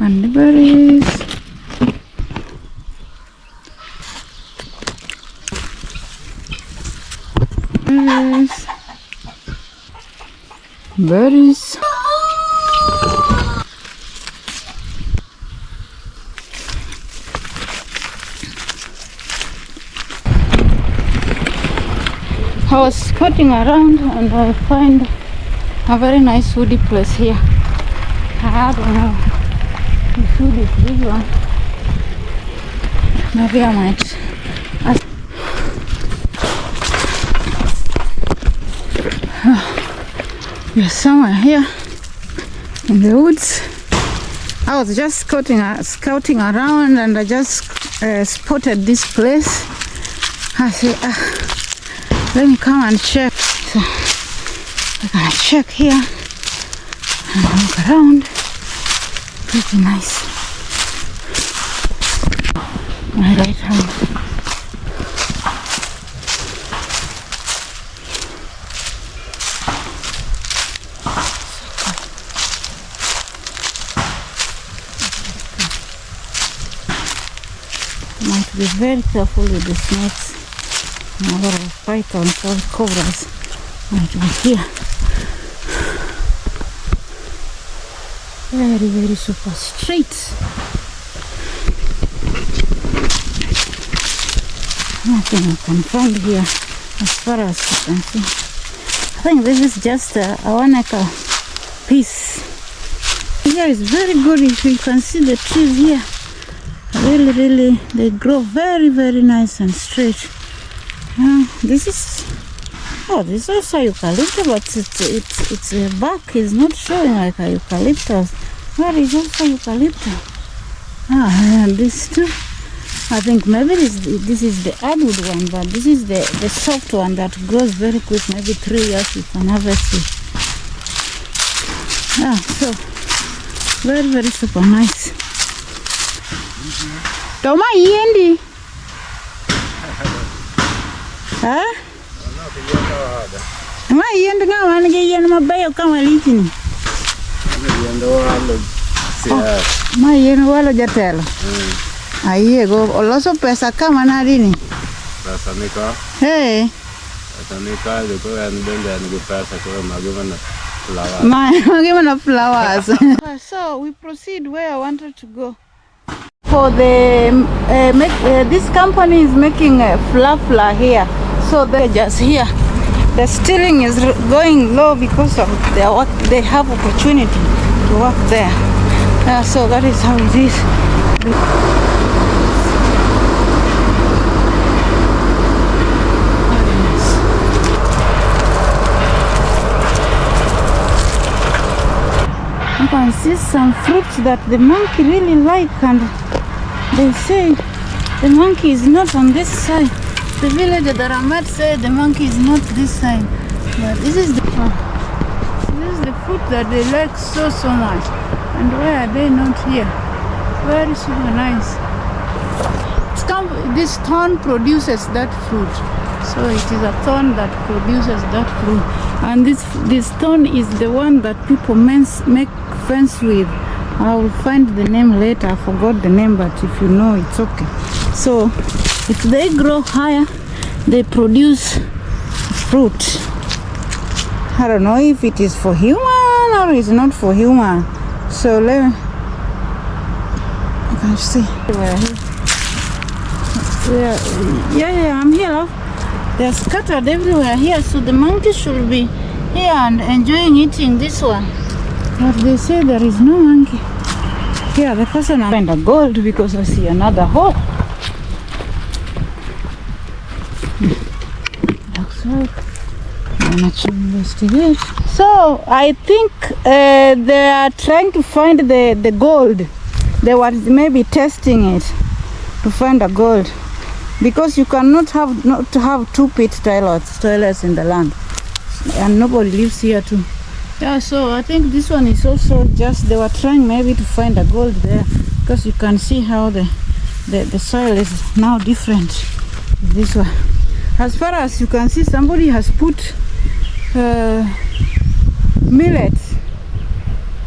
And the berries. Berries. I was scouting around and I find a very nice woody place here. I don't know if wood is this one. Maybe I might ask. We're somewhere here in the woods. I was just scouting around and I just spotted this place. I said, let me come and check. So we're gonna check here and look around. Pretty nice. My right hand. Might be very careful with the snakes. A lot of pythons or cobras might be here. Very super straight. Nothing I can find here as far as you can see. I think this is just a 1 acre piece. Here is very good. If you can see the trees here, really they grow very nice and straight. This is also eucalyptus, but its bark is not showing like a eucalyptus. Where is also eucalyptus? And this too. I think maybe this is the hardwood one, but this is the soft one that grows very quick. Maybe 3 years you can harvest it. So very super nice. Toma yendi. Ma yendi nga wan ge yen mabeyo kama lichini. Ma yen walo jatelo. Aye go oloso pesa kama nadini. Pesa nika. Hey. Pesa nika de ko and then go pesa ko magimana flowers. Magimana flowers. So we proceed where I wanted to go. For the this company is making flour here, so they're just here. The steering is going low because of their work. They have opportunity to work there. So that is how it is. You can see some fruits that the monkey really like, and they say the monkey is not on this side. The villager that I met said the monkey is not this side, but this is the fruit that they like so much. And why are they not here? Very super nice. This thorn produces that fruit, so it is a thorn that produces that fruit, and this thorn is the one that people make fence with. I will find the name later. I forgot the name, but if you know, it's okay. So if they grow higher, they produce fruit. I don't know if it is for human or it's not for human. So let me, you can see. Yeah, I'm here. They're scattered everywhere here, so the monkey should be here and enjoying eating this one. But they say there is no monkey. Here, the person I find a gold because I see another hole. Looks like I'm not sure investigate. So I think they are trying to find the gold. They were maybe testing it to find a gold, because you cannot have 2 pit toilets in the land, and nobody lives here too. Yeah, so I think this one is also just they were trying maybe to find a gold there, because you can see how the soil is now different. This one, as far as you can see, somebody has put millet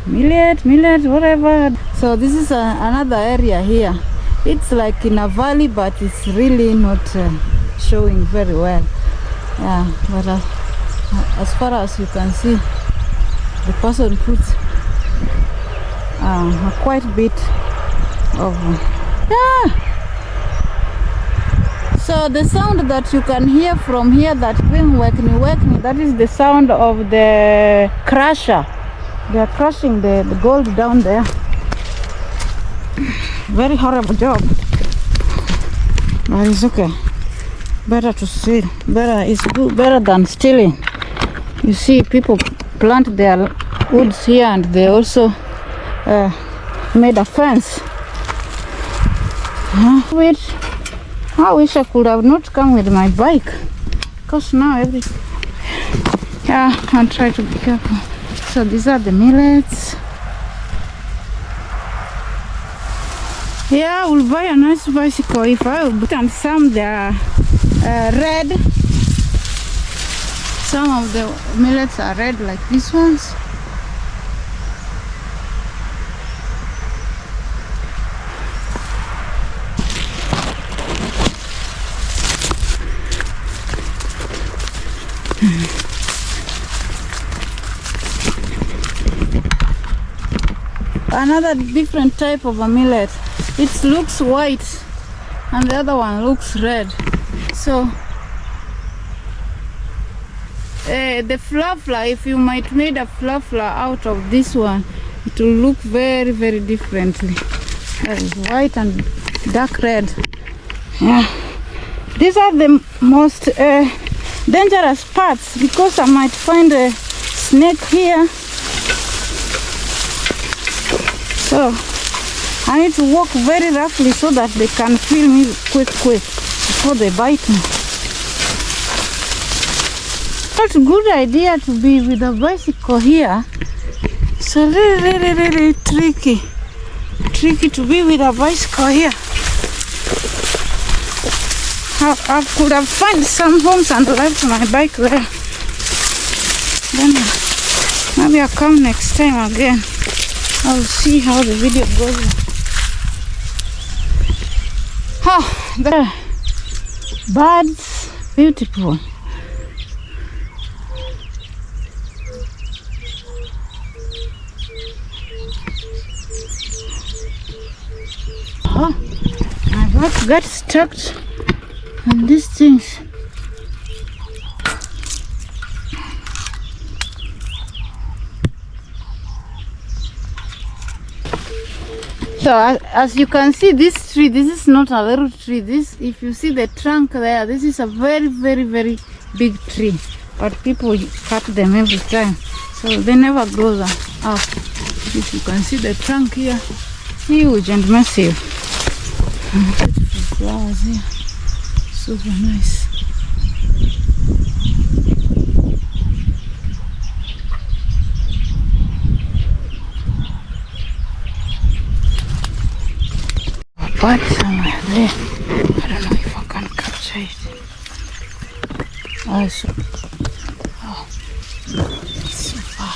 millet, whatever. So this is another area here. It's like in a valley, but it's really not showing very well. Yeah, but as far as you can see, the person puts quite a bit of So the sound that you can hear from here, that being wekni, that is the sound of the crusher. They are crushing the gold down there. Very horrible job, but it's okay. Better to steal. Better than stealing. You see, people plant their woods here, and they also made a fence. Wait, I wish I could have not come with my bike, because now I'll try to be careful. So these are the millets. Yeah, I will buy a nice bicycle if I will. And some they are red. Some of the millets are red, like these ones. Another different type of a millet. It looks white and the other one looks red. So the flower, if you might made a flower out of this one, it will look very, very differently. That is white and dark red. Yeah, these are the most dangerous parts, because I might find a snake here. So I need to walk very roughly so that they can feel me quick before they bite me. It's a good idea to be with a bicycle here. It's really tricky to be with a bicycle here. I could have found some homes and left my bike there. Then maybe I'll come next time again. I'll see how the video goes. The birds, beautiful. My back got stuck on these things. So as you can see, this tree, this is not a little tree. This, if you see the trunk there, this is a very, very, very big tree. But people cut them every time, so they never grow up. If you can see the trunk here, huge and massive. Beautiful flowers here, super nice. But somewhere there, I don't know if I can capture it. Oh, so far. So far.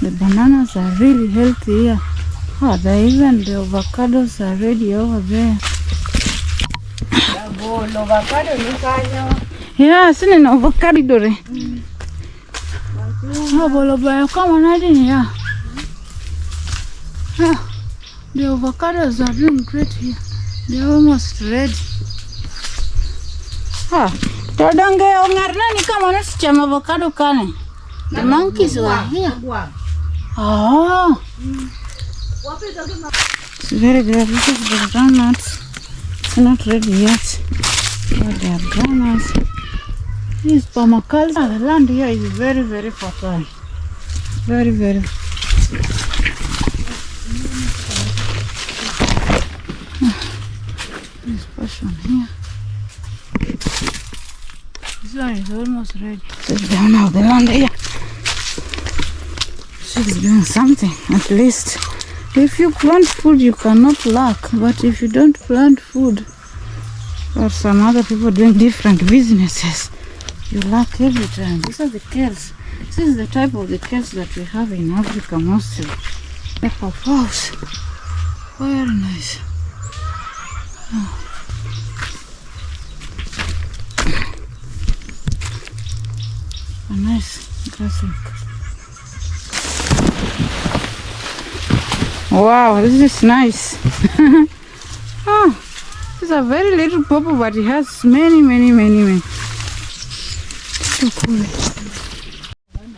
The bananas are really healthy here. Even the avocados are ready over there. Yeah, I've seen an avocado. Come on, I didn't. Yeah. The avocados are doing great here. They're almost ready. Ah, todonge ongarna ni kama nasichama avocado kane. The monkeys were here. Oh. It's very good. This is the groundnuts. It's not ready yet. But they are groundnuts. This is permaculture. The land here is very, very fertile. Very, very. This portion here. This one is almost ready. So down now the land here. She's doing something at least. If you plant food, you cannot lack. But if you don't plant food, or some other people doing different businesses, you lack every time. These are the kales. This is the type of the kales that we have in Africa mostly. The pawpaws. Very nice. Oh. A nice grass look. Wow, this is nice. Oh, it's a very little purple, but it has many. So cool.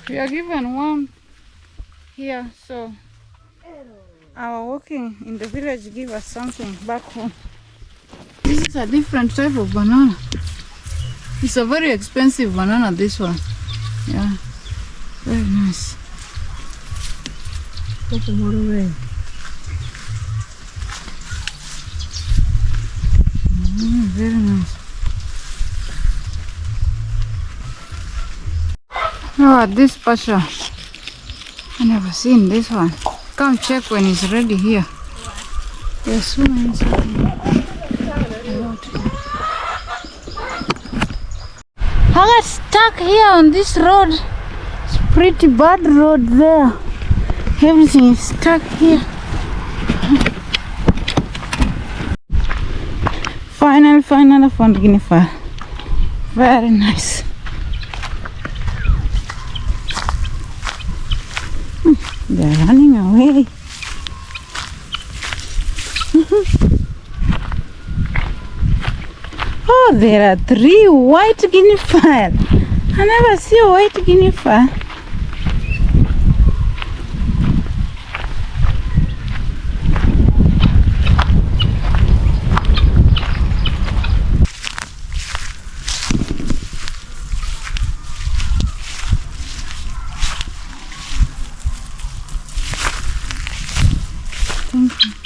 We are given one here, so our walking in the village give us something back home. This is a different type of banana. It's a very expensive banana, this one. Yeah, very nice. Take more away. Very nice. Oh, this pasture. I never seen this one. Come check when it's ready here. There's so many. I got stuck here on this road. It's pretty bad road there. Everything is stuck here. Finally I found guinea fowl. Very nice. They're running away. Oh, there are 3 white guinea fowl. I never see a white guinea fowl. Thank you.